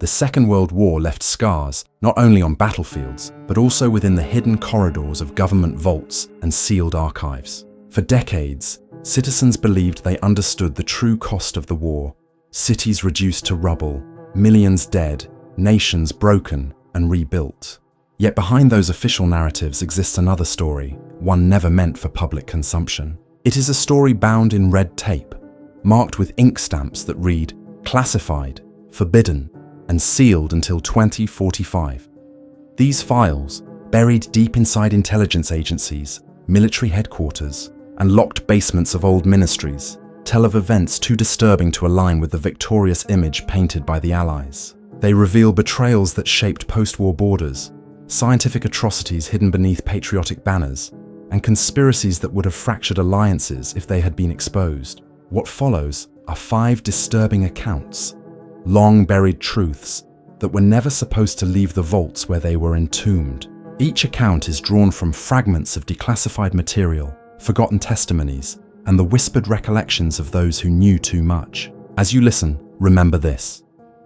The Second World War left scars not only on battlefields, but also within the hidden corridors of government vaults and sealed archives. For decades, citizens believed they understood the true cost of the war: cities reduced to rubble, millions dead, nations broken and rebuilt. Yet behind those official narratives exists another story, one never meant for public consumption. It is a story bound in red tape, marked with ink stamps that read "classified," "forbidden," and sealed until 2045. These files, buried deep inside intelligence agencies, military headquarters, and locked basements of old ministries, tell of events too disturbing to align with the victorious image painted by the Allies. They reveal betrayals that shaped post-war borders, scientific atrocities hidden beneath patriotic banners, and conspiracies that would have fractured alliances if they had been exposed. What follows are 5 disturbing accounts, long-buried truths that were never supposed to leave the vaults where they were entombed. Each account is drawn from fragments of declassified material, forgotten testimonies, and the whispered recollections of those who knew too much. As you listen, remember this: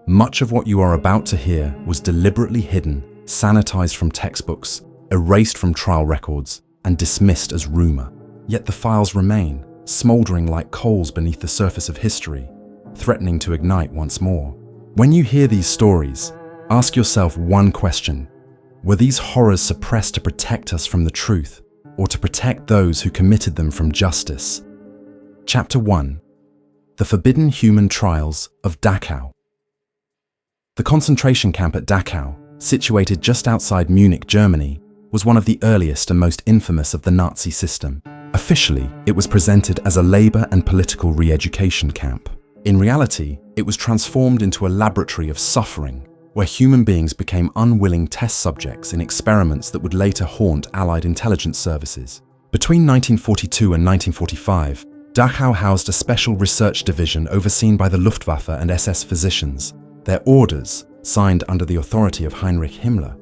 much of what you are about to hear was deliberately hidden, sanitized from textbooks, erased from trial records, and dismissed as rumor. Yet the files remain, smoldering like coals beneath the surface of history, threatening to ignite once more. When you hear these stories, ask yourself one question: were these horrors suppressed to protect us from the truth, or to protect those who committed them from justice? Chapter 1: The Forbidden Human Trials of Dachau. The concentration camp at Dachau, situated just outside Munich, Germany, was one of the earliest and most infamous of the Nazi system. Officially, it was presented as a labor and political re-education camp. In reality, it was transformed into a laboratory of suffering, where human beings became unwilling test subjects in experiments that would later haunt Allied intelligence services. Between 1942 and 1945, Dachau housed a special research division overseen by the Luftwaffe and SS physicians. Their orders, signed under the authority of Heinrich Himmler,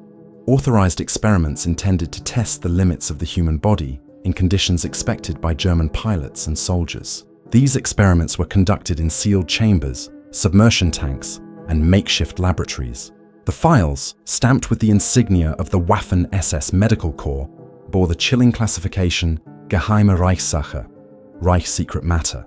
authorized experiments intended to test the limits of the human body in conditions expected by German pilots and soldiers. These experiments were conducted in sealed chambers, submersion tanks, and makeshift laboratories. The files, stamped with the insignia of the Waffen-SS Medical Corps, bore the chilling classification Geheime Reichssache, Reich secret matter.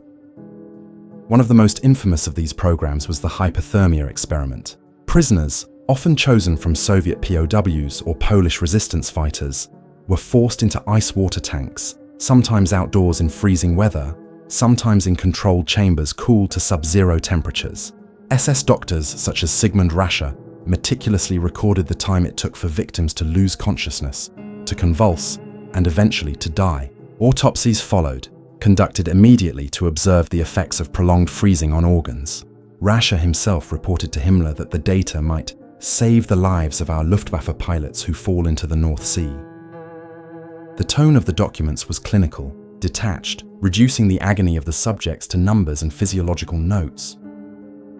One of the most infamous of these programs was the hypothermia experiment. Prisoners, often chosen from Soviet POWs or Polish resistance fighters, were forced into ice water tanks, sometimes outdoors in freezing weather, sometimes in controlled chambers cooled to sub-zero temperatures. SS doctors such as Sigmund Rascher meticulously recorded the time it took for victims to lose consciousness, to convulse, and eventually to die. Autopsies followed, conducted immediately to observe the effects of prolonged freezing on organs. Rascher himself reported to Himmler that the data might save the lives of our Luftwaffe pilots who fall into the North Sea. The tone of the documents was clinical, detached, reducing the agony of the subjects to numbers and physiological notes.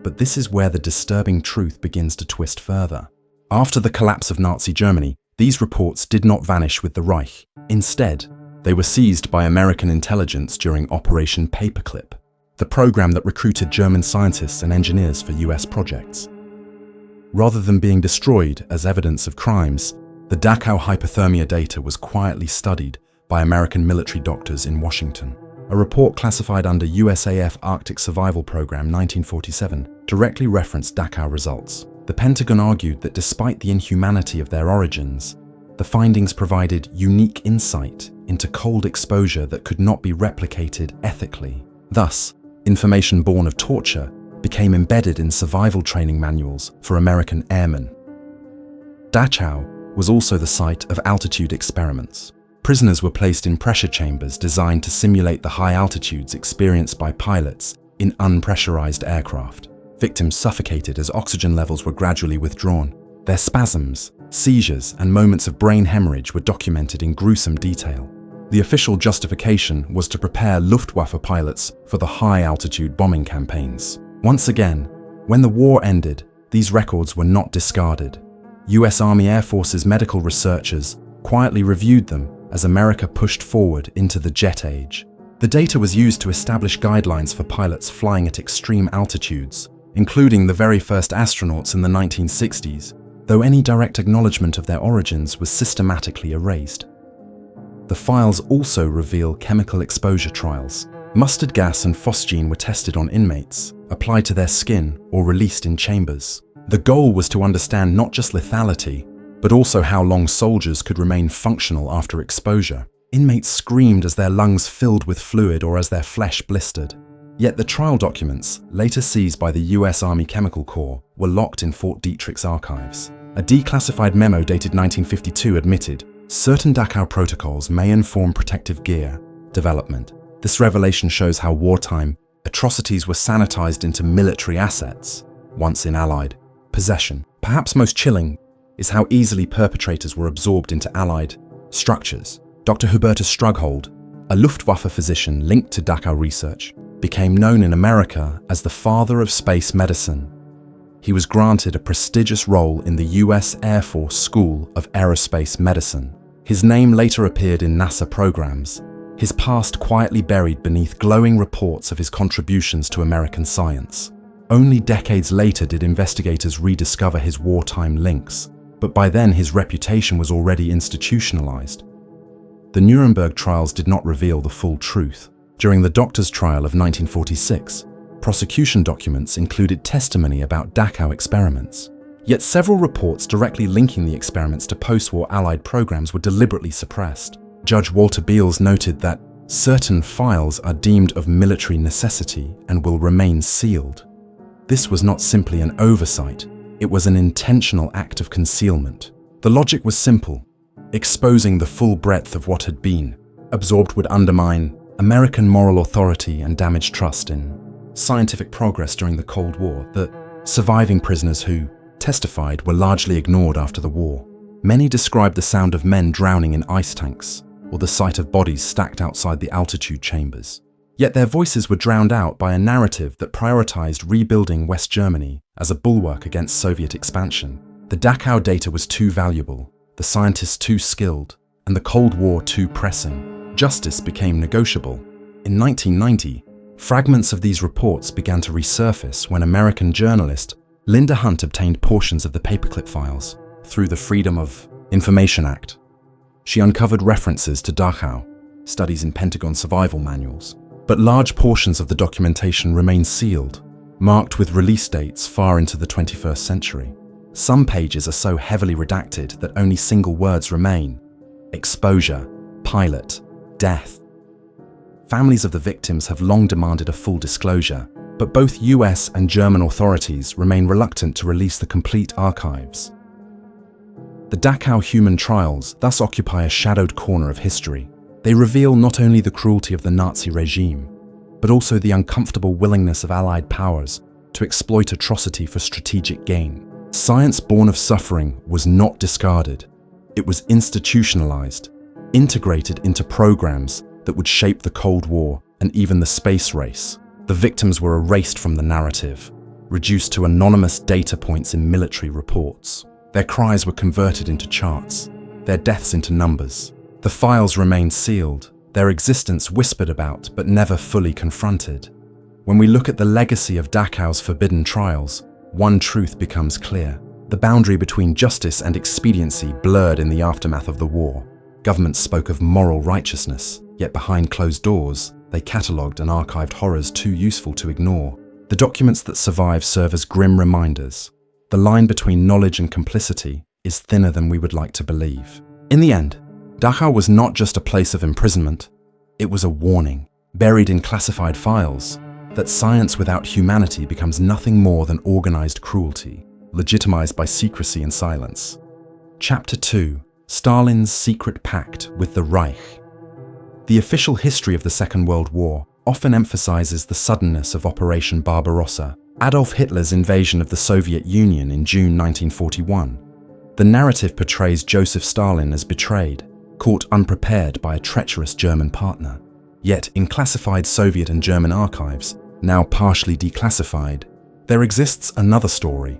But this is where the disturbing truth begins to twist further. After the collapse of Nazi Germany, these reports did not vanish with the Reich. Instead, they were seized by American intelligence during Operation Paperclip, the program that recruited German scientists and engineers for US projects. Rather than being destroyed as evidence of crimes, the Dachau hypothermia data was quietly studied by American military doctors in Washington. A report classified under USAF Arctic Survival Program 1947 directly referenced Dachau results. The Pentagon argued that despite the inhumanity of their origins, the findings provided unique insight into cold exposure that could not be replicated ethically. Thus, information born of torture became embedded in survival training manuals for American airmen. Dachau was also the site of altitude experiments. Prisoners were placed in pressure chambers designed to simulate the high altitudes experienced by pilots in unpressurized aircraft. Victims suffocated as oxygen levels were gradually withdrawn. Their spasms, seizures, and moments of brain hemorrhage were documented in gruesome detail. The official justification was to prepare Luftwaffe pilots for the high-altitude bombing campaigns. Once again, when the war ended, these records were not discarded. US Army Air Force's medical researchers quietly reviewed them as America pushed forward into the jet age. The data was used to establish guidelines for pilots flying at extreme altitudes, including the very first astronauts in the 1960s, though any direct acknowledgement of their origins was systematically erased. The files also reveal chemical exposure trials. Mustard gas and phosgene were tested on inmates, applied to their skin, or released in chambers. The goal was to understand not just lethality, but also how long soldiers could remain functional after exposure. Inmates screamed as their lungs filled with fluid or as their flesh blistered. Yet the trial documents, later seized by the US Army Chemical Corps, were locked in Fort Detrick's archives. A declassified memo dated 1952 admitted, certain Dachau protocols may inform protective gear development. This revelation shows how wartime atrocities were sanitized into military assets, once in Allied possession. Perhaps most chilling is how easily perpetrators were absorbed into Allied structures. Dr. Hubertus Strughold, a Luftwaffe physician linked to Dachau research, became known in America as the father of space medicine. He was granted a prestigious role in the US Air Force School of Aerospace Medicine. His name later appeared in NASA programs, his past quietly buried beneath glowing reports of his contributions to American science. Only decades later did investigators rediscover his wartime links, but by then his reputation was already institutionalized. The Nuremberg trials did not reveal the full truth. During the doctor's trial of 1946, prosecution documents included testimony about Dachau experiments. Yet several reports directly linking the experiments to post-war Allied programs were deliberately suppressed. Judge Walter Beals noted that certain files are deemed of military necessity and will remain sealed. This was not simply an oversight, it was an intentional act of concealment. The logic was simple. Exposing the full breadth of what had been absorbed would undermine American moral authority and damage trust in scientific progress during the Cold War. The surviving prisoners who testified were largely ignored after the war. Many described the sound of men drowning in ice tanks or the sight of bodies stacked outside the altitude chambers. Yet their voices were drowned out by a narrative that prioritized rebuilding West Germany as a bulwark against Soviet expansion. The Dachau data was too valuable, the scientists too skilled, and the Cold War too pressing. Justice became negotiable. In 1990, fragments of these reports began to resurface when American journalist Linda Hunt obtained portions of the paperclip files through the Freedom of Information Act. She uncovered references to Dachau, studies in Pentagon survival manuals, but large portions of the documentation remain sealed, marked with release dates far into the 21st century. Some pages are so heavily redacted that only single words remain: exposure, pilot, death. Families of the victims have long demanded a full disclosure, but both US and German authorities remain reluctant to release the complete archives. The Dachau human trials thus occupy a shadowed corner of history. They reveal not only the cruelty of the Nazi regime, but also the uncomfortable willingness of Allied powers to exploit atrocity for strategic gain. Science born of suffering was not discarded. It was institutionalized, integrated into programs that would shape the Cold War and even the space race. The victims were erased from the narrative, reduced to anonymous data points in military reports. Their cries were converted into charts, their deaths into numbers. The files remained sealed, their existence whispered about but never fully confronted. When we look at the legacy of Dachau's forbidden trials, one truth becomes clear. The boundary between justice and expediency blurred in the aftermath of the war. Governments spoke of moral righteousness, yet behind closed doors, they catalogued and archived horrors too useful to ignore. The documents that survive serve as grim reminders. The line between knowledge and complicity is thinner than we would like to believe. In the end, Dachau was not just a place of imprisonment, it was a warning, buried in classified files, that science without humanity becomes nothing more than organized cruelty, legitimized by secrecy and silence. Chapter 2: Stalin's Secret Pact with the Reich. The official history of the Second World War often emphasizes the suddenness of Operation Barbarossa, Adolf Hitler's invasion of the Soviet Union in June 1941. The narrative portrays Joseph Stalin as betrayed, caught unprepared by a treacherous German partner. Yet in classified Soviet and German archives, now partially declassified, there exists another story,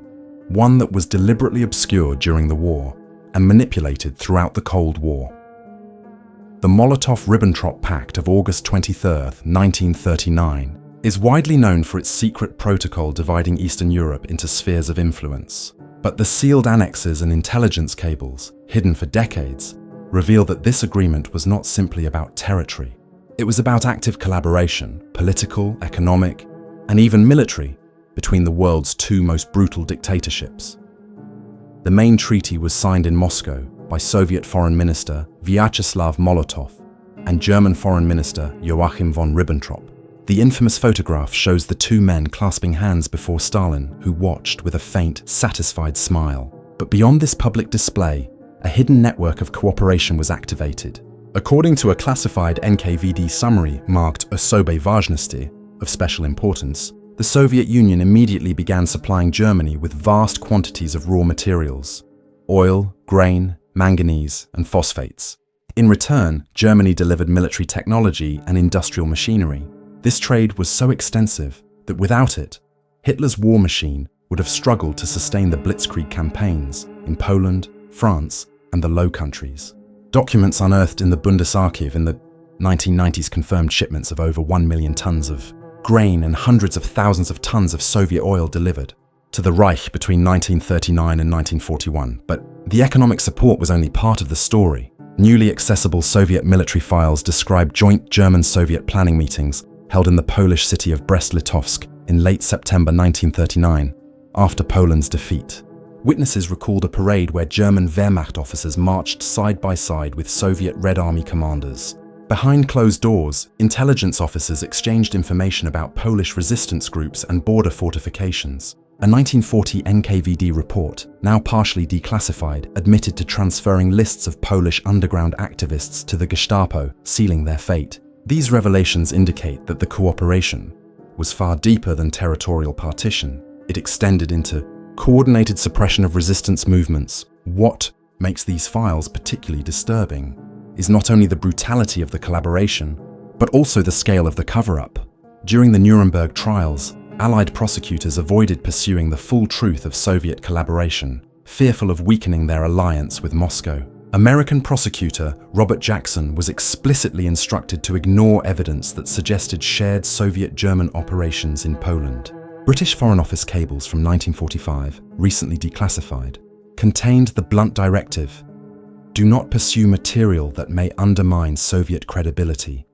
one that was deliberately obscured during the war and manipulated throughout the Cold War. The Molotov-Ribbentrop Pact of August 23, 1939, is widely known for its secret protocol dividing Eastern Europe into spheres of influence. But the sealed annexes and intelligence cables, hidden for decades, reveal that this agreement was not simply about territory. It was about active collaboration, political, economic, and even military, between the world's two most brutal dictatorships. The main treaty was signed in Moscow by Soviet Foreign Minister Vyacheslav Molotov and German Foreign Minister Joachim von Ribbentrop. The infamous photograph shows the two men clasping hands before Stalin, who watched with a faint, satisfied smile. But beyond this public display, a hidden network of cooperation was activated. According to a classified NKVD summary marked Особой важности, of special importance, the Soviet Union immediately began supplying Germany with vast quantities of raw materials: oil, grain, manganese, and phosphates. In return, Germany delivered military technology and industrial machinery. This trade was so extensive that without it, Hitler's war machine would have struggled to sustain the blitzkrieg campaigns in Poland, France, and the Low Countries. Documents unearthed in the Bundesarchiv in the 1990s confirmed shipments of over 1 million tons of grain and hundreds of thousands of tons of Soviet oil delivered to the Reich between 1939 and 1941. But the economic support was only part of the story. Newly accessible Soviet military files describe joint German-Soviet planning meetings held in the Polish city of Brest-Litovsk in late September 1939, after Poland's defeat. Witnesses recalled a parade where German Wehrmacht officers marched side by side with Soviet Red Army commanders. Behind closed doors, intelligence officers exchanged information about Polish resistance groups and border fortifications. A 1940 NKVD report, now partially declassified, admitted to transferring lists of Polish underground activists to the Gestapo, sealing their fate. These revelations indicate that the cooperation was far deeper than territorial partition. It extended into coordinated suppression of resistance movements. What makes these files particularly disturbing is not only the brutality of the collaboration, but also the scale of the cover-up. During the Nuremberg trials, Allied prosecutors avoided pursuing the full truth of Soviet collaboration, fearful of weakening their alliance with Moscow. American prosecutor Robert Jackson was explicitly instructed to ignore evidence that suggested shared Soviet-German operations in Poland. British Foreign Office cables from 1945, recently declassified, contained the blunt directive: do not pursue material that may undermine Soviet credibility.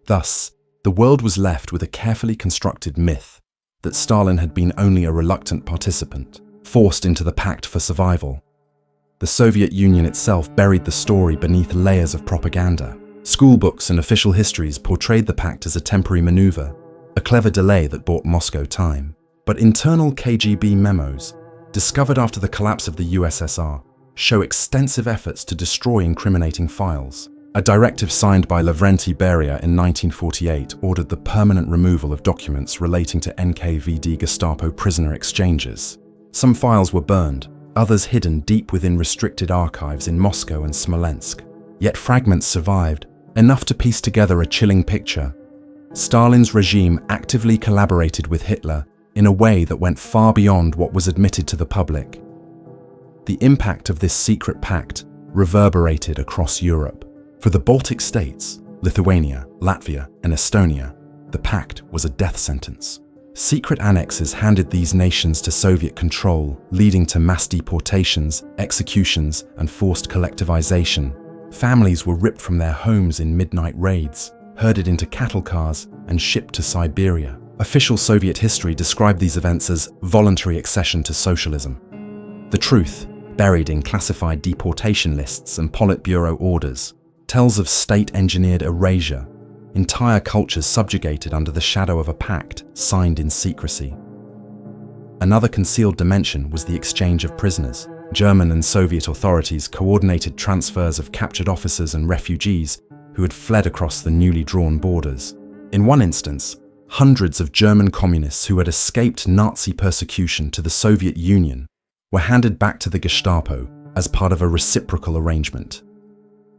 Thus, the world was left with a carefully constructed myth that Stalin had been only a reluctant participant, forced into the Pact for survival. The Soviet Union itself buried the story beneath layers of propaganda. School books and official histories portrayed the Pact as a temporary maneuver, a clever delay that bought Moscow time. But internal KGB memos, discovered after the collapse of the USSR, show extensive efforts to destroy incriminating files. A directive signed by Lavrenti Beria in 1948 ordered the permanent removal of documents relating to NKVD Gestapo prisoner exchanges. Some files were burned, others hidden deep within restricted archives in Moscow and Smolensk. Yet fragments survived, enough to piece together a chilling picture. Stalin's regime actively collaborated with Hitler in a way that went far beyond what was admitted to the public. The impact of this secret pact reverberated across Europe. For the Baltic states, Lithuania, Latvia, and Estonia, the pact was a death sentence. Secret annexes handed these nations to Soviet control, leading to mass deportations, executions, and forced collectivization. Families were ripped from their homes in midnight raids, herded into cattle cars, and shipped to Siberia. Official Soviet history described these events as voluntary accession to socialism. The truth, buried in classified deportation lists and Politburo orders, tells of state-engineered erasure, entire cultures subjugated under the shadow of a pact signed in secrecy. Another concealed dimension was the exchange of prisoners. German and Soviet authorities coordinated transfers of captured officers and refugees who had fled across the newly drawn borders. In one instance, hundreds of German communists who had escaped Nazi persecution to the Soviet Union were handed back to the Gestapo as part of a reciprocal arrangement.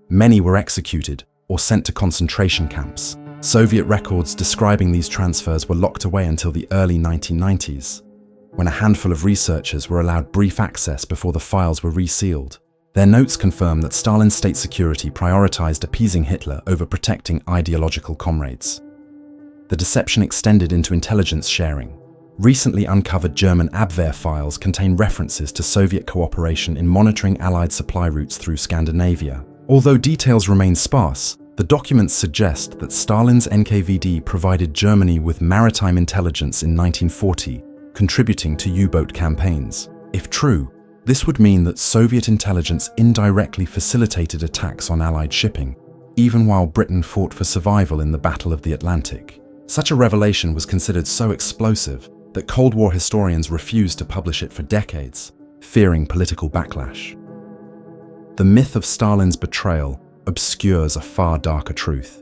Many were executed or sent to concentration camps. Soviet records describing these transfers were locked away until the early 1990s, when a handful of researchers were allowed brief access before the files were resealed. Their notes confirm that Stalin's state security prioritized appeasing Hitler over protecting ideological comrades. the deception extended into intelligence sharing. Recently uncovered German Abwehr files contain references to Soviet cooperation in monitoring Allied supply routes through Scandinavia. Although details remain sparse, the documents suggest that Stalin's NKVD provided Germany with maritime intelligence in 1940, contributing to U-boat campaigns. If true, this would mean that Soviet intelligence indirectly facilitated attacks on Allied shipping, even while Britain fought for survival in the Battle of the Atlantic. Such a revelation was considered so explosive that Cold War historians refused to publish it for decades, fearing political backlash. The myth of Stalin's betrayal obscures a far darker truth.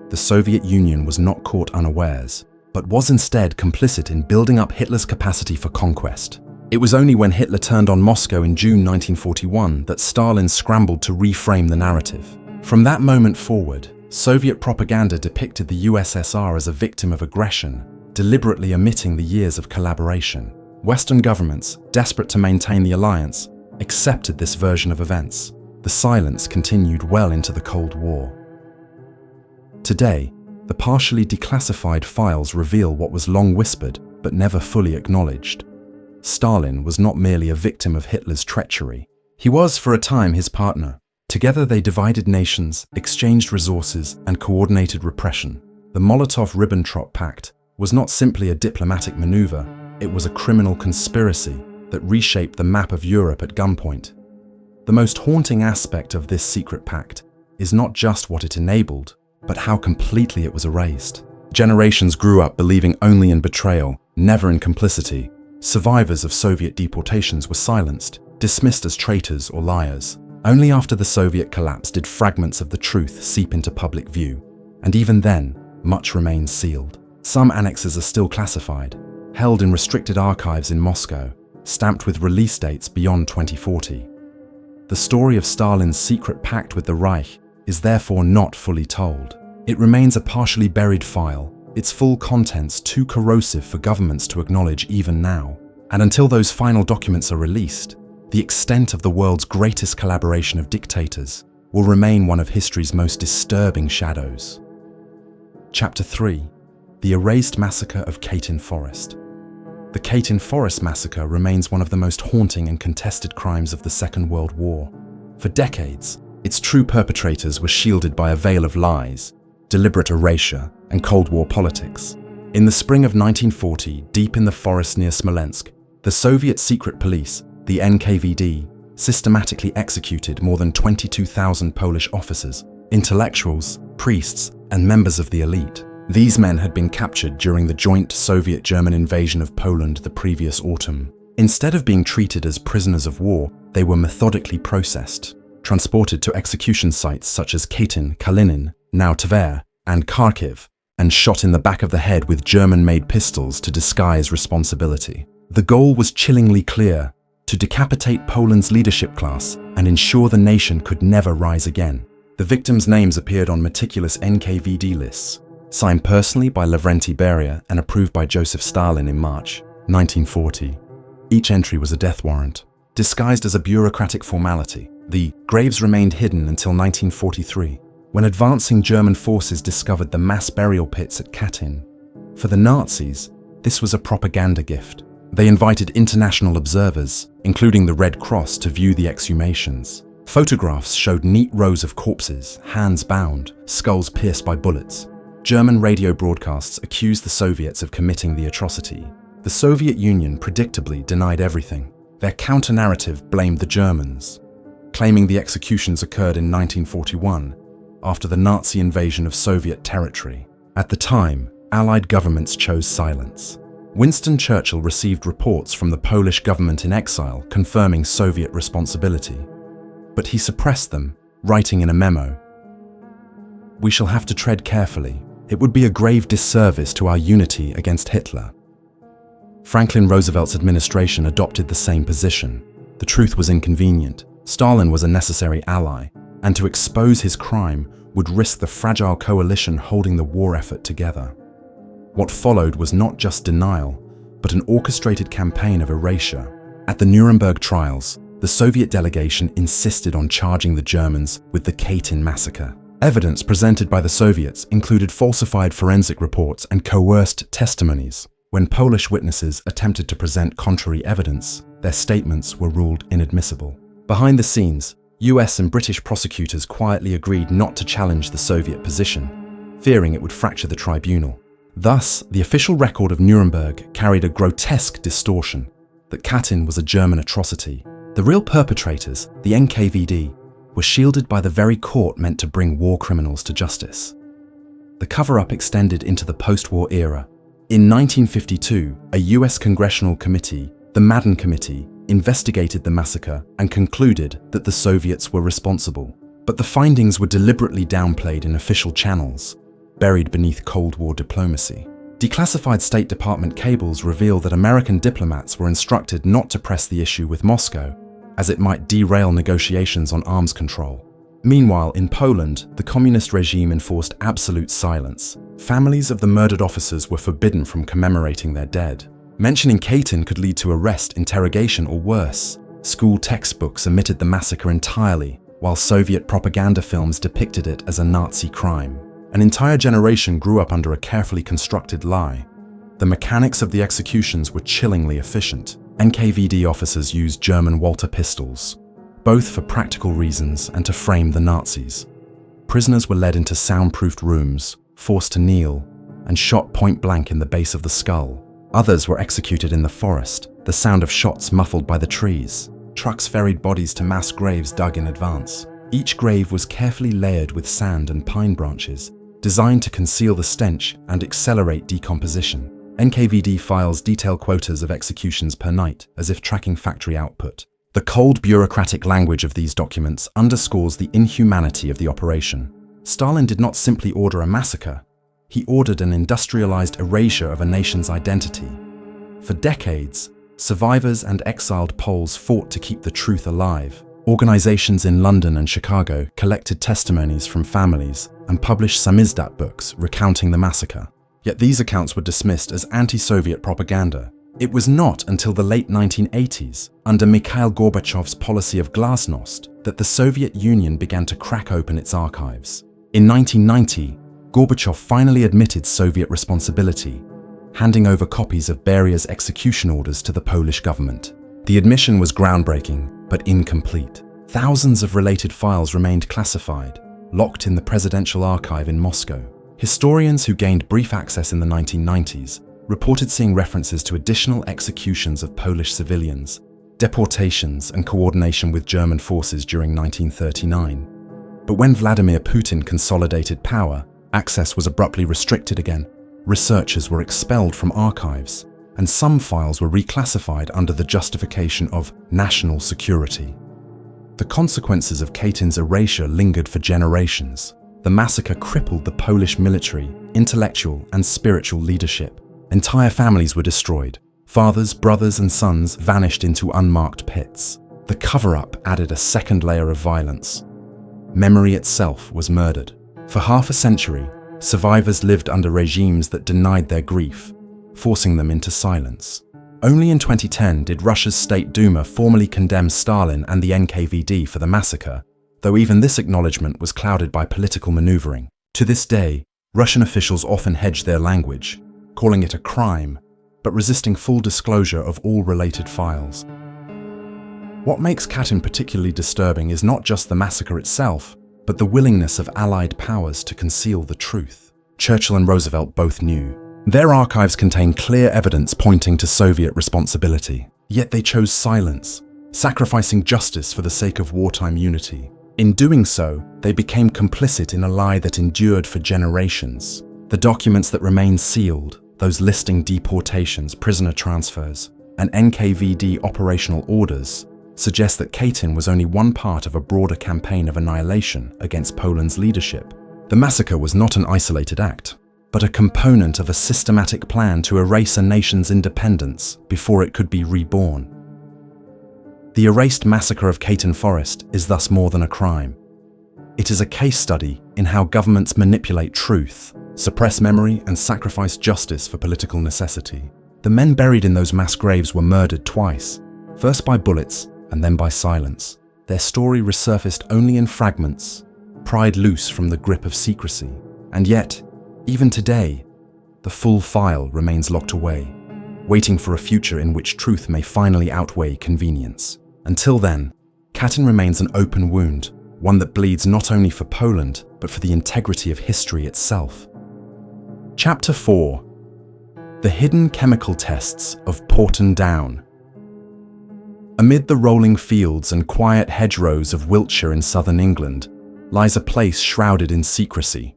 The Soviet Union was not caught unawares, but was instead complicit in building up Hitler's capacity for conquest. It was only when Hitler turned on Moscow in June 1941 that Stalin scrambled to reframe the narrative. From that moment forward, Soviet propaganda depicted the USSR as a victim of aggression, deliberately omitting the years of collaboration. Western governments, desperate to maintain the alliance, accepted this version of events. The silence continued well into the Cold War. Today, the partially declassified files reveal what was long whispered but never fully acknowledged. Stalin was not merely a victim of Hitler's treachery. He was, for a time, his partner. Together they divided nations, exchanged resources, and coordinated repression. The Molotov-Ribbentrop Pact was not simply a diplomatic maneuver, it was a criminal conspiracy that reshaped the map of Europe at gunpoint. The most haunting aspect of this secret pact is not just what it enabled, but how completely it was erased. Generations grew up believing only in betrayal, never in complicity. Survivors of Soviet deportations were silenced, dismissed as traitors or liars. Only after the Soviet collapse did fragments of the truth seep into public view. And even then, much remains sealed. Some annexes are still classified, held in restricted archives in Moscow, stamped with release dates beyond 2040. The story of Stalin's secret pact with the Reich is therefore not fully told. It remains a partially buried file, its full contents too corrosive for governments to acknowledge even now. And until those final documents are released, the extent of the world's greatest collaboration of dictators will remain one of history's most disturbing shadows. Chapter 3: The Erased Massacre of Katyn Forest. The Katyn Forest Massacre remains one of the most haunting and contested crimes of the Second World War. For decades, its true perpetrators were shielded by a veil of lies, deliberate erasure, and Cold War politics. In the spring of 1940, deep in the forest near Smolensk, the Soviet secret police, the NKVD, systematically executed more than 22,000 Polish officers, intellectuals, priests, and members of the elite. These men had been captured during the joint Soviet-German invasion of Poland the previous autumn. Instead of being treated as prisoners of war, they were methodically processed, transported to execution sites such as Katyn, Kalinin, now Tver, and Kharkiv, and shot in the back of the head with German-made pistols to disguise responsibility. The goal was chillingly clear: to decapitate Poland's leadership class and ensure the nation could never rise again. The victims' names appeared on meticulous NKVD lists, signed personally by Lavrenti Beria and approved by Joseph Stalin in March 1940. Each entry was a death warrant, disguised as a bureaucratic formality. The graves remained hidden until 1943, when advancing German forces discovered the mass burial pits at Katyn. For the Nazis, this was a propaganda gift. They invited international observers, including the Red Cross, to view the exhumations. Photographs showed neat rows of corpses, hands bound, skulls pierced by bullets. German radio broadcasts accused the Soviets of committing the atrocity. The Soviet Union predictably denied everything. Their counter-narrative blamed the Germans, claiming the executions occurred in 1941, after the Nazi invasion of Soviet territory. At the time, Allied governments chose silence. Winston Churchill received reports from the Polish government in exile confirming Soviet responsibility. But he suppressed them, writing in a memo, "We shall have to tread carefully. It would be a grave disservice to our unity against Hitler." Franklin Roosevelt's administration adopted the same position. The truth was inconvenient. Stalin was a necessary ally, and to expose his crime would risk the fragile coalition holding the war effort together. What followed was not just denial, but an orchestrated campaign of erasure. At the Nuremberg trials, the Soviet delegation insisted on charging the Germans with the Katyn massacre. Evidence presented by the Soviets included falsified forensic reports and coerced testimonies. When Polish witnesses attempted to present contrary evidence, their statements were ruled inadmissible. Behind the scenes, US and British prosecutors quietly agreed not to challenge the Soviet position, fearing it would fracture the tribunal. Thus, the official record of Nuremberg carried a grotesque distortion that Katyn was a German atrocity. The real perpetrators, the NKVD, were shielded by the very court meant to bring war criminals to justice. The cover-up extended into the post-war era. In 1952, a US congressional committee, the Madden Committee, investigated the massacre and concluded that the Soviets were responsible. But the findings were deliberately downplayed in official channels, buried beneath Cold War diplomacy. Declassified State Department cables reveal that American diplomats were instructed not to press the issue with Moscow, as it might derail negotiations on arms control. Meanwhile, in Poland, the communist regime enforced absolute silence. Families of the murdered officers were forbidden from commemorating their dead. Mentioning Katyn could lead to arrest, interrogation, or worse. School textbooks omitted the massacre entirely, while Soviet propaganda films depicted it as a Nazi crime. An entire generation grew up under a carefully constructed lie. The mechanics of the executions were chillingly efficient. NKVD officers used German Walter pistols, both for practical reasons and to frame the Nazis. Prisoners were led into soundproofed rooms, forced to kneel, and shot point blank in the base of the skull. Others were executed in the forest, the sound of shots muffled by the trees. Trucks ferried bodies to mass graves dug in advance. Each grave was carefully layered with sand and pine branches, designed to conceal the stench and accelerate decomposition. NKVD files detail quotas of executions per night, as if tracking factory output. The cold bureaucratic language of these documents underscores the inhumanity of the operation. Stalin did not simply order a massacre, he ordered an industrialized erasure of a nation's identity. For decades, survivors and exiled Poles fought to keep the truth alive. Organizations in London and Chicago collected testimonies from families and published samizdat books recounting the massacre. Yet these accounts were dismissed as anti-Soviet propaganda. It was not until the late 1980s, under Mikhail Gorbachev's policy of glasnost, that the Soviet Union began to crack open its archives. In 1990, Gorbachev finally admitted Soviet responsibility, handing over copies of Beria's execution orders to the Polish government. The admission was groundbreaking, but incomplete. Thousands of related files remained classified, locked in the presidential archive in Moscow. Historians who gained brief access in the 1990s reported seeing references to additional executions of Polish civilians, deportations, and coordination with German forces during 1939. But when Vladimir Putin consolidated power, access was abruptly restricted again. Researchers were expelled from archives, and some files were reclassified under the justification of national security. The consequences of Katyn's erasure lingered for generations. The massacre crippled the Polish military, intellectual, and spiritual leadership. Entire families were destroyed. Fathers, brothers, and sons vanished into unmarked pits. The cover-up added a second layer of violence. Memory itself was murdered. For half a century, survivors lived under regimes that denied their grief, forcing them into silence. Only in 2010 did Russia's State Duma formally condemn Stalin and the NKVD for the massacre, though even this acknowledgement was clouded by political maneuvering. To this day, Russian officials often hedge their language, calling it a crime, but resisting full disclosure of all related files. What makes Katyn particularly disturbing is not just the massacre itself, but the willingness of Allied powers to conceal the truth. Churchill and Roosevelt both knew. Their archives contain clear evidence pointing to Soviet responsibility. Yet they chose silence, sacrificing justice for the sake of wartime unity. In doing so, they became complicit in a lie that endured for generations. The documents that remain sealed, those listing deportations, prisoner transfers, and NKVD operational orders, suggest that Katyn was only one part of a broader campaign of annihilation against Poland's leadership. The massacre was not an isolated act, but a component of a systematic plan to erase a nation's independence before it could be reborn. The erased massacre of Katyn Forest is thus more than a crime. It is a case study in how governments manipulate truth, suppress memory, and sacrifice justice for political necessity. The men buried in those mass graves were murdered twice, first by bullets and then by silence. Their story resurfaced only in fragments, pried loose from the grip of secrecy. And yet, even today, the full file remains locked away, waiting for a future in which truth may finally outweigh convenience. Until then, Katyn remains an open wound, one that bleeds not only for Poland, but for the integrity of history itself. Chapter 4: The Hidden Chemical Tests of Porton Down. Amid the rolling fields and quiet hedgerows of Wiltshire in southern England lies a place shrouded in secrecy.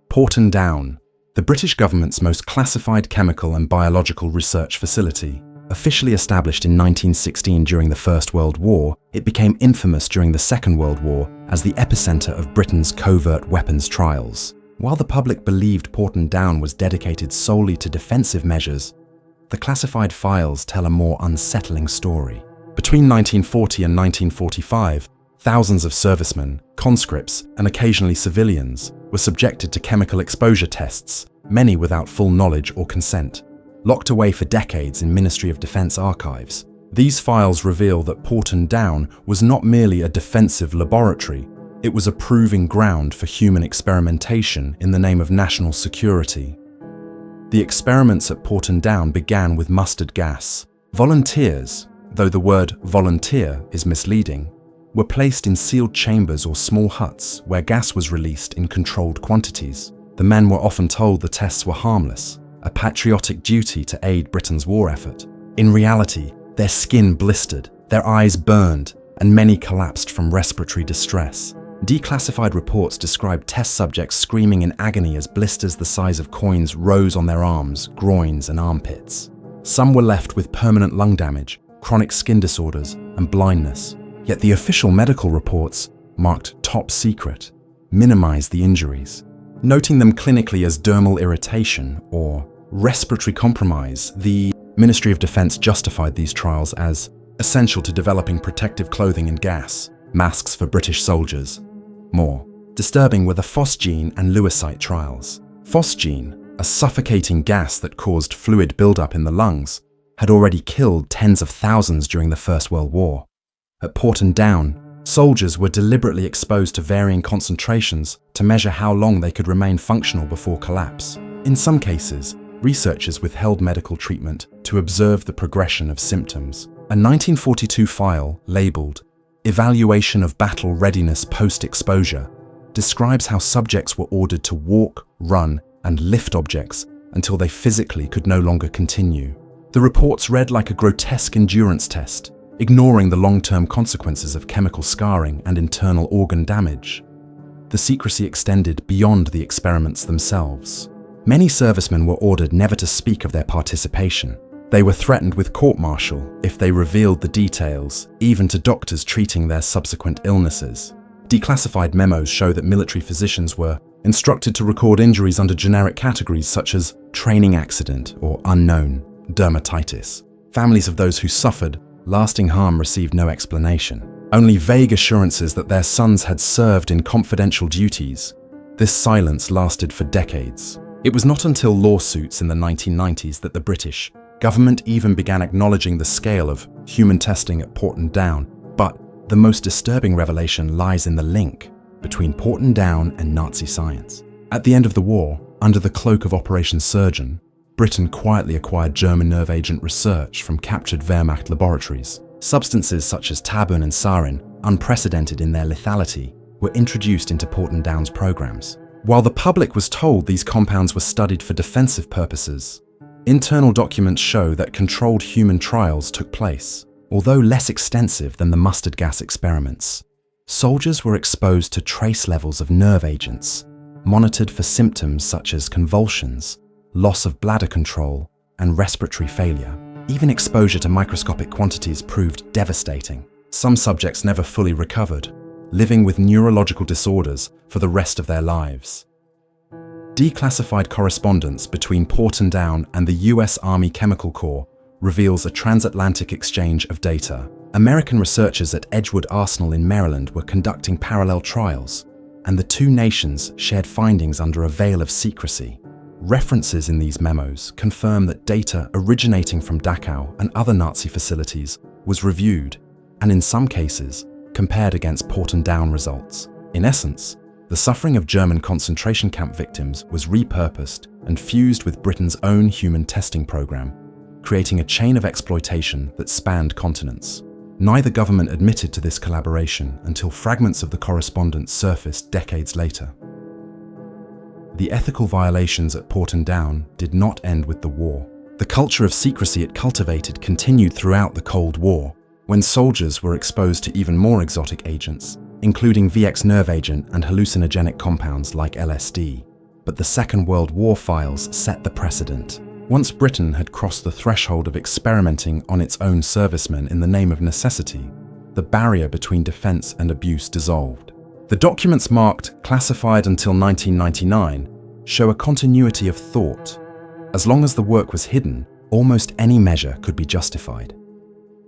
Porton Down, the British government's most classified chemical and biological research facility. Officially established in 1916 during the First World War, it became infamous during the Second World War as the epicenter of Britain's covert weapons trials. While the public believed Porton Down was dedicated solely to defensive measures, the classified files tell a more unsettling story. Between 1940 and 1945, thousands of servicemen, conscripts, and occasionally civilians were subjected to chemical exposure tests, many without full knowledge or consent. Locked away for decades in Ministry of Defence archives, these files reveal that Porton Down was not merely a defensive laboratory, it was a proving ground for human experimentation in the name of national security. The experiments at Porton Down began with mustard gas. Volunteers, though the word volunteer is misleading, were placed in sealed chambers or small huts where gas was released in controlled quantities. The men were often told the tests were harmless, a patriotic duty to aid Britain's war effort. In reality, their skin blistered, their eyes burned, and many collapsed from respiratory distress. Declassified reports described test subjects screaming in agony as blisters the size of coins rose on their arms, groins, and armpits. Some were left with permanent lung damage, chronic skin disorders, and blindness. Yet the official medical reports, marked top secret, minimized the injuries. Noting them clinically as dermal irritation or respiratory compromise, the Ministry of Defence justified these trials as essential to developing protective clothing and gas, masks for British soldiers. More disturbing were the phosgene and lewisite trials. Phosgene, a suffocating gas that caused fluid buildup in the lungs, had already killed tens of thousands during the First World War. At Porton Down, soldiers were deliberately exposed to varying concentrations to measure how long they could remain functional before collapse. In some cases, researchers withheld medical treatment to observe the progression of symptoms. A 1942 file labeled "Evaluation of Battle Readiness Post-Exposure" describes how subjects were ordered to walk, run, and lift objects until they physically could no longer continue. The reports read like a grotesque endurance test, ignoring the long-term consequences of chemical scarring and internal organ damage. The secrecy extended beyond the experiments themselves. Many servicemen were ordered never to speak of their participation. They were threatened with court-martial if they revealed the details, even to doctors treating their subsequent illnesses. Declassified memos show that military physicians were instructed to record injuries under generic categories such as training accident or unknown dermatitis. Families of those who suffered lasting harm received no explanation, only vague assurances that their sons had served in confidential duties. This silence lasted for decades. It was not until lawsuits in the 1990s that the British government even began acknowledging the scale of human testing at Porton Down. But the most disturbing revelation lies in the link between Porton Down and Nazi science. At the end of the war, under the cloak of Operation Surgeon, Britain quietly acquired German nerve agent research from captured Wehrmacht laboratories. Substances such as tabun and sarin, unprecedented in their lethality, were introduced into Porton Down's programs. While the public was told these compounds were studied for defensive purposes, internal documents show that controlled human trials took place. Although less extensive than the mustard gas experiments, soldiers were exposed to trace levels of nerve agents, monitored for symptoms such as convulsions, loss of bladder control, and respiratory failure. Even exposure to microscopic quantities proved devastating. Some subjects never fully recovered, living with neurological disorders for the rest of their lives. Declassified correspondence between Porton Down and the US Army Chemical Corps reveals a transatlantic exchange of data. American researchers at Edgewood Arsenal in Maryland were conducting parallel trials, and the two nations shared findings under a veil of secrecy. References in these memos confirm that data originating from Dachau and other Nazi facilities was reviewed, and in some cases, compared against Porton Down results. In essence, The suffering of German concentration camp victims was repurposed and fused with Britain's own human testing program, creating a chain of exploitation that spanned continents. Neither government admitted to this collaboration until fragments of the correspondence surfaced decades later. The ethical violations at Porton did not end with the war. The culture of secrecy it cultivated continued throughout the Cold War, when soldiers were exposed to even more exotic agents, including VX nerve agent and hallucinogenic compounds like LSD. But the Second World War files set the precedent. Once Britain had crossed the threshold of experimenting on its own servicemen in the name of necessity, the barrier between defense and abuse dissolved. The documents marked classified until 1999 show a continuity of thought. As long as the work was hidden, almost any measure could be justified.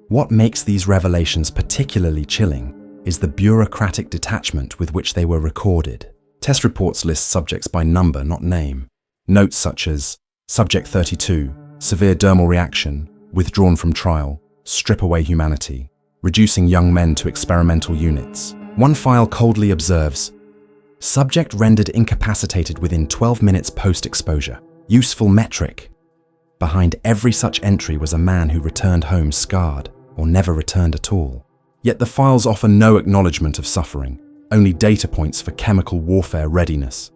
What makes these revelations particularly chilling is the bureaucratic detachment with which they were recorded. Test reports list subjects by number, not name. Notes such as Subject 32, severe dermal reaction, withdrawn from trial, strip away humanity, reducing young men to experimental units. One file coldly observes, subject rendered incapacitated within 12 minutes post-exposure. Useful metric. Behind every such entry was a man who returned home scarred or never returned at all. Yet the files offer no acknowledgement of suffering, only data points for chemical warfare readiness.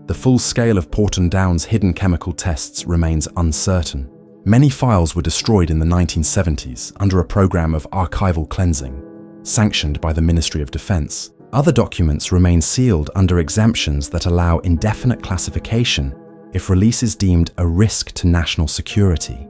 The full scale of Porton's hidden chemical tests remains uncertain. Many files were destroyed in the 1970s under a program of archival cleansing, sanctioned by the Ministry of Defense. Other documents remain sealed under exemptions that allow indefinite classification if release is deemed a risk to national security.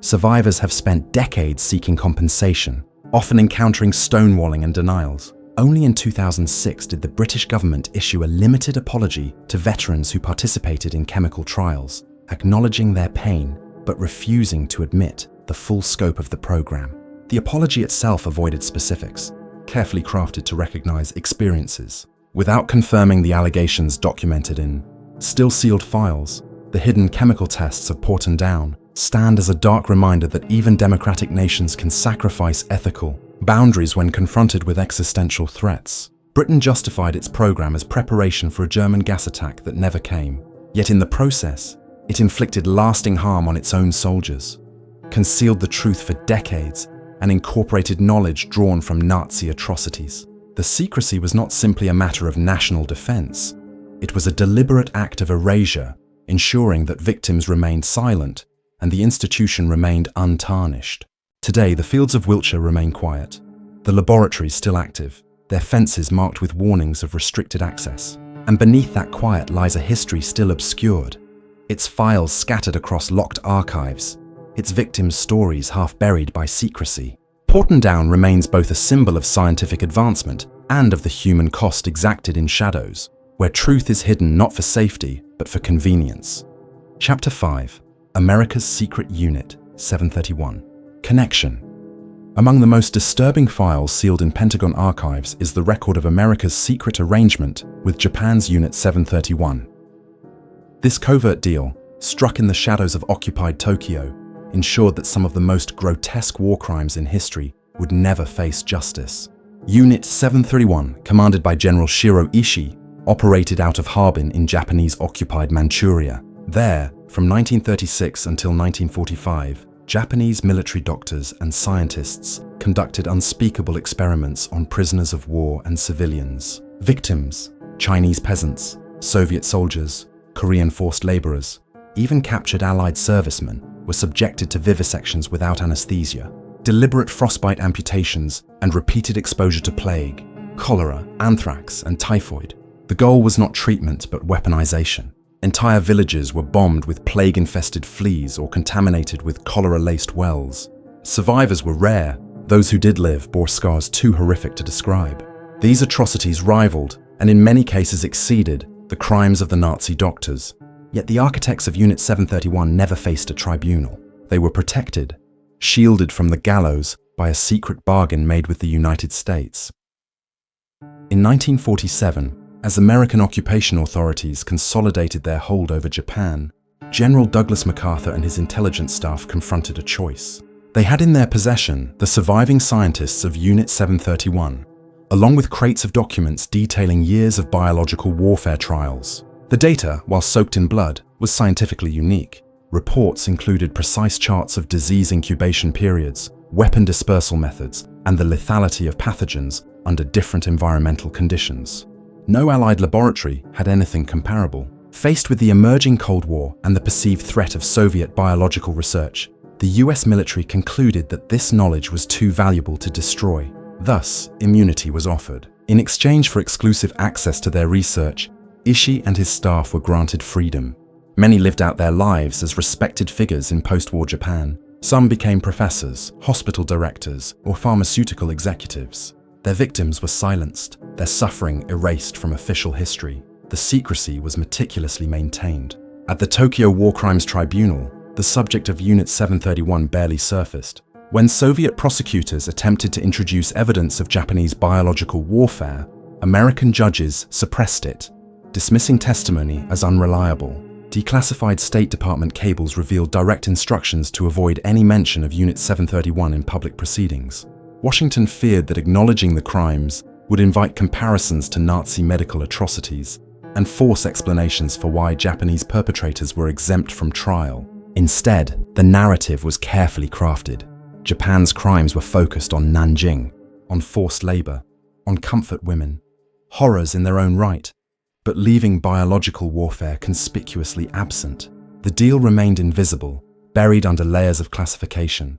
Survivors have spent decades seeking compensation, often encountering stonewalling and denials. Only in 2006 did the British government issue a limited apology to veterans who participated in chemical trials, acknowledging their pain but refusing to admit the full scope of the program. The apology itself avoided specifics, carefully crafted to recognize experiences. Without confirming the allegations documented in still sealed files, the hidden chemical tests of Porton stand as a dark reminder that even democratic nations can sacrifice ethical boundaries when confronted with existential threats. Britain justified its program as preparation for a German gas attack that never came. Yet in the process, it inflicted lasting harm on its own soldiers, concealed the truth for decades, and incorporated knowledge drawn from Nazi atrocities. The secrecy was not simply a matter of national defense. It was a deliberate act of erasure, ensuring that victims remained silent and the institution remained untarnished. Today, the fields of Wiltshire remain quiet, the laboratories still active, their fences marked with warnings of restricted access. And beneath that quiet lies a history still obscured, its files scattered across locked archives, its victims' stories half buried by secrecy. Porton remains both a symbol of scientific advancement and of the human cost exacted in shadows, where truth is hidden not for safety, but for convenience. Chapter 5. America's Secret Unit 731. Connection. Among the most disturbing files sealed in Pentagon archives is the record of America's secret arrangement with Japan's Unit 731. This covert deal, struck in the shadows of occupied Tokyo, ensured that some of the most grotesque war crimes in history would never face justice. Unit 731, commanded by General Shiro Ishii, operated out of Harbin in Japanese-occupied Manchuria. There, from 1936 until 1945, Japanese military doctors and scientists conducted unspeakable experiments on prisoners of war and civilians. Victims, Chinese peasants, Soviet soldiers, Korean forced laborers, even captured Allied servicemen were subjected to vivisections without anesthesia, deliberate frostbite amputations, and repeated exposure to plague, cholera, anthrax, and typhoid. The goal was not treatment but weaponization. Entire villages were bombed with plague-infested fleas or contaminated with cholera-laced wells. Survivors were rare. Those who did live bore scars too horrific to describe. These atrocities rivaled, and in many cases exceeded, the crimes of the Nazi doctors. Yet the architects of Unit 731 never faced a tribunal. They were protected, shielded from the gallows by a secret bargain made with the United States. In 1947, as American occupation authorities consolidated their hold over Japan, General Douglas MacArthur and his intelligence staff confronted a choice. They had in their possession the surviving scientists of Unit 731, along with crates of documents detailing years of biological warfare trials. The data, while soaked in blood, was scientifically unique. Reports included precise charts of disease incubation periods, weapon dispersal methods, and the lethality of pathogens under different environmental conditions. No Allied laboratory had anything comparable. Faced with the emerging Cold War and the perceived threat of Soviet biological research, the US military concluded that this knowledge was too valuable to destroy. Thus, immunity was offered. In exchange for exclusive access to their research, Ishii and his staff were granted freedom. Many lived out their lives as respected figures in post-war Japan. Some became professors, hospital directors, or pharmaceutical executives. Their victims were silenced, their suffering erased from official history. The secrecy was meticulously maintained. At the Tokyo War Crimes Tribunal, the subject of Unit 731 barely surfaced. When Soviet prosecutors attempted to introduce evidence of Japanese biological warfare, American judges suppressed it, dismissing testimony as unreliable. Declassified State Department cables revealed direct instructions to avoid any mention of Unit 731 in public proceedings. Washington feared that acknowledging the crimes would invite comparisons to Nazi medical atrocities and force explanations for why Japanese perpetrators were exempt from trial. Instead, the narrative was carefully crafted. Japan's crimes were focused on Nanjing, on forced labor, on comfort women, horrors in their own right, but leaving biological warfare conspicuously absent. The deal remained invisible, buried under layers of classification.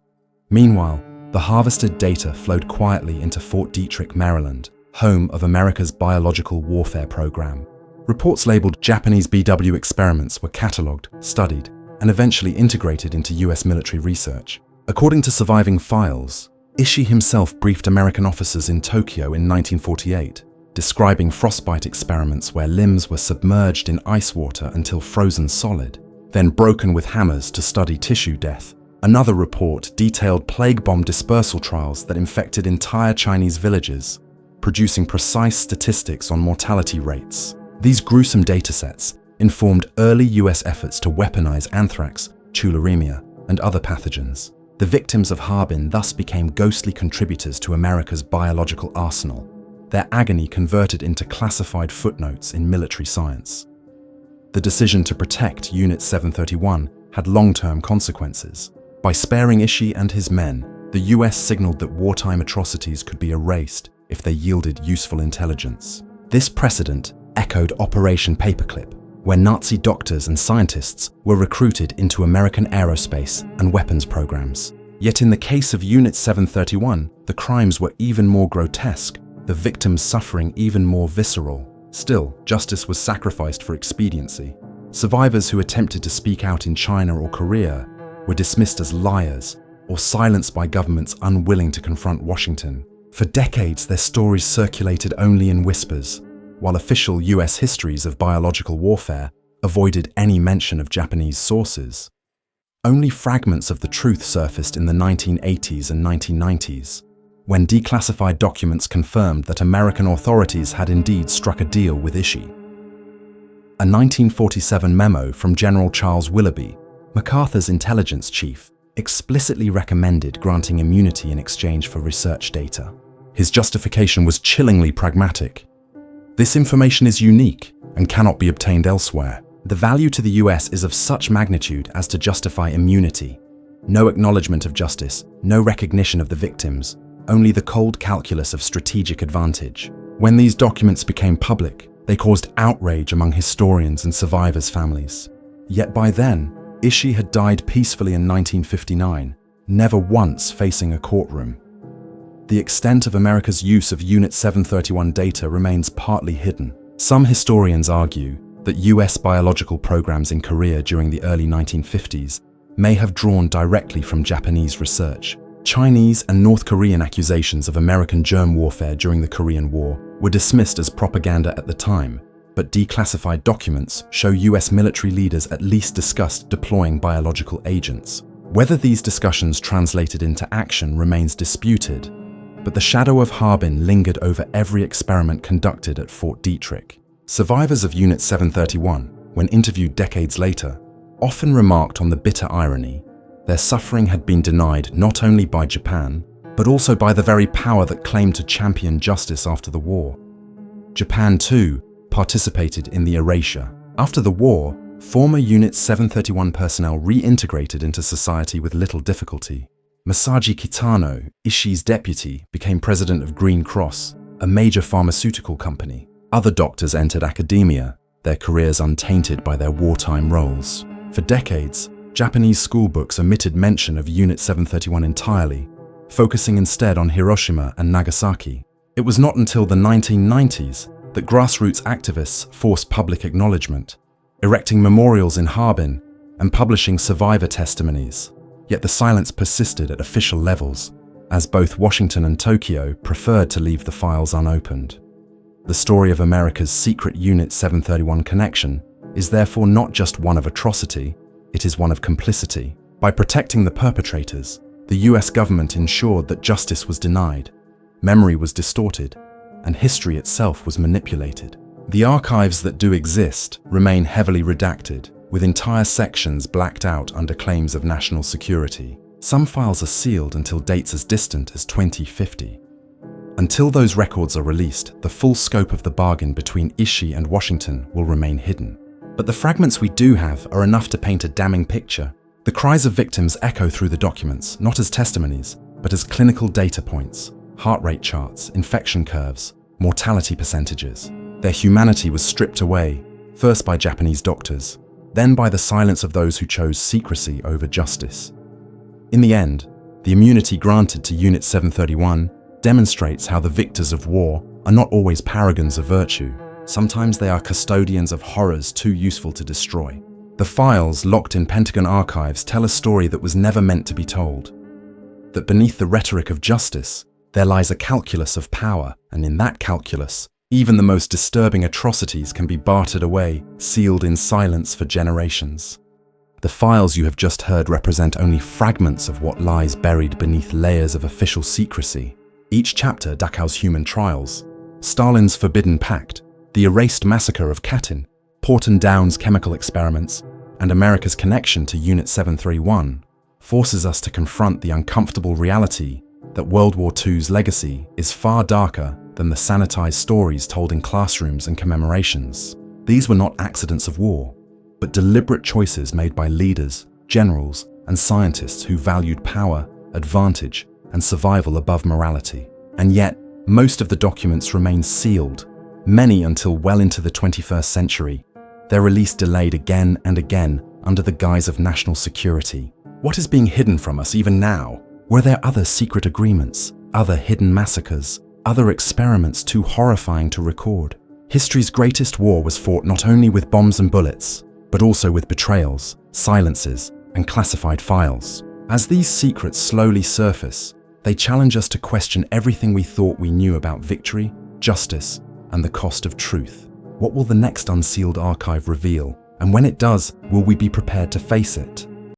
Meanwhile, the harvested data flowed quietly into Fort Detrick, Maryland, home of America's biological warfare program. Reports labeled Japanese BW experiments were catalogued, studied, and eventually integrated into US military research. According to surviving files, Ishii himself briefed American officers in Tokyo in 1948, describing frostbite experiments where limbs were submerged in ice water until frozen solid, then broken with hammers to study tissue death. Another report detailed plague bomb dispersal trials that infected entire Chinese villages, producing precise statistics on mortality rates. These gruesome datasets informed early US efforts to weaponize anthrax, tularemia, and other pathogens. The victims of Harbin thus became ghostly contributors to America's biological arsenal, their agony converted into classified footnotes in military science. The decision to protect Unit 731 had long-term consequences. By sparing Ishii and his men, the US signaled that wartime atrocities could be erased if they yielded useful intelligence. This precedent echoed Operation Paperclip, where Nazi doctors and scientists were recruited into American aerospace and weapons programs. Yet in the case of Unit 731, the crimes were even more grotesque, the victims' suffering even more visceral. Still, justice was sacrificed for expediency. Survivors who attempted to speak out in China or Korea were dismissed as liars or silenced by governments unwilling to confront Washington. For decades, their stories circulated only in whispers, while official US histories of biological warfare avoided any mention of Japanese sources. Only fragments of the truth surfaced in the 1980s and 1990s, when declassified documents confirmed that American authorities had indeed struck a deal with Ishii. A 1947 memo from General Charles Willoughby, MacArthur's intelligence chief, explicitly recommended granting immunity in exchange for research data. His justification was chillingly pragmatic. This information is unique and cannot be obtained elsewhere. The value to the US is of such magnitude as to justify immunity. No acknowledgement of justice, no recognition of the victims, only the cold calculus of strategic advantage. When these documents became public, they caused outrage among historians and survivors' families. Yet by then, Ishii had died peacefully in 1959, never once facing a courtroom. The extent of America's use of Unit 731 data remains partly hidden. Some historians argue that US biological programs in Korea during the early 1950s may have drawn directly from Japanese research. Chinese and North Korean accusations of American germ warfare during the Korean War were dismissed as propaganda at the time, but declassified documents show US military leaders at least discussed deploying biological agents. Whether these discussions translated into action remains disputed, but the shadow of Harbin lingered over every experiment conducted at Fort Detrick. Survivors of Unit 731, when interviewed decades later, often remarked on the bitter irony. Their suffering had been denied not only by Japan, but also by the very power that claimed to champion justice after the war. Japan, too, participated in the erasure. After the war, former Unit 731 personnel reintegrated into society with little difficulty. Masaji Kitano, Ishii's deputy, became president of Green Cross, a major pharmaceutical company. Other doctors entered academia, their careers untainted by their wartime roles. For decades, Japanese schoolbooks omitted mention of Unit 731 entirely, focusing instead on Hiroshima and Nagasaki. It was not until the 1990s that grassroots activists forced public acknowledgement, erecting memorials in Harbin and publishing survivor testimonies. Yet the silence persisted at official levels, as both Washington and Tokyo preferred to leave the files unopened. The story of America's secret Unit 731 connection is therefore not just one of atrocity, it is one of complicity. By protecting the perpetrators, the US government ensured that justice was denied, memory was distorted, and history itself was manipulated. The archives that do exist remain heavily redacted, with entire sections blacked out under claims of national security. Some files are sealed until dates as distant as 2050. Until those records are released, the full scope of the bargain between Ishii and Washington will remain hidden. But the fragments we do have are enough to paint a damning picture. The cries of victims echo through the documents, not as testimonies, but as clinical data points, heart rate charts, infection curves, mortality percentages. Their humanity was stripped away, first by Japanese doctors, then by the silence of those who chose secrecy over justice. In the end, the immunity granted to Unit 731 demonstrates how the victors of war are not always paragons of virtue. Sometimes they are custodians of horrors too useful to destroy. The files locked in Pentagon archives tell a story that was never meant to be told. That beneath the rhetoric of justice, there lies a calculus of power, and in that calculus, even the most disturbing atrocities can be bartered away, sealed in silence for generations. The files you have just heard represent only fragments of what lies buried beneath layers of official secrecy. Each chapter Dachau's human trials, Stalin's forbidden pact, the erased massacre of Katyn, Porton Down's chemical experiments, and America's connection to Unit 731, forces us to confront the uncomfortable reality that World War II's legacy is far darker than the sanitized stories told in classrooms and commemorations. These were not accidents of war, but deliberate choices made by leaders, generals, and scientists who valued power, advantage, and survival above morality. And yet, most of the documents remain sealed, many until well into the 21st century. Their release delayed again and again under the guise of national security. What is being hidden from us even now? Were there other secret agreements, other hidden massacres, other experiments too horrifying to record? History's greatest war was fought not only with bombs and bullets, but also with betrayals, silences, and classified files. As these secrets slowly surface, they challenge us to question everything we thought we knew about victory, justice, and the cost of truth. What will the next unsealed archive reveal? And when it does, will we be prepared to face it?